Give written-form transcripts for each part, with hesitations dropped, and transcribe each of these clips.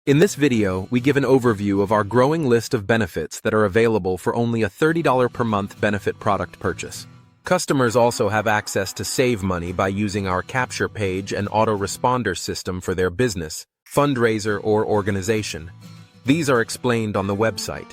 In this video, we give an overview of our growing list of benefits that are available for only a $30 per month benefit product purchase. Customers also have access to save money by using our capture page and autoresponder system for their business, fundraiser, or organization. These are explained on the website.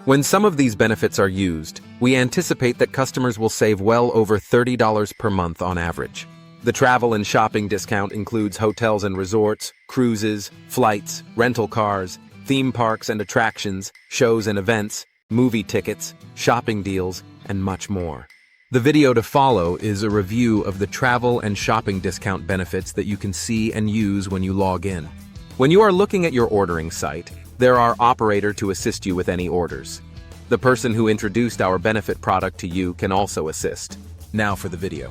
When some of these benefits are used, we anticipate that customers will save well over $30 per month on average. The travel and shopping discount includes hotels and resorts, cruises, flights, rental cars, theme parks and attractions, shows and events, movie tickets, shopping deals, and much more. The video to follow is a review of the travel and shopping discount benefits that you can see and use when you log in. When you are looking at your ordering site, there are operators to assist you with any orders. The person who introduced our benefit product to you can also assist. Now for the video.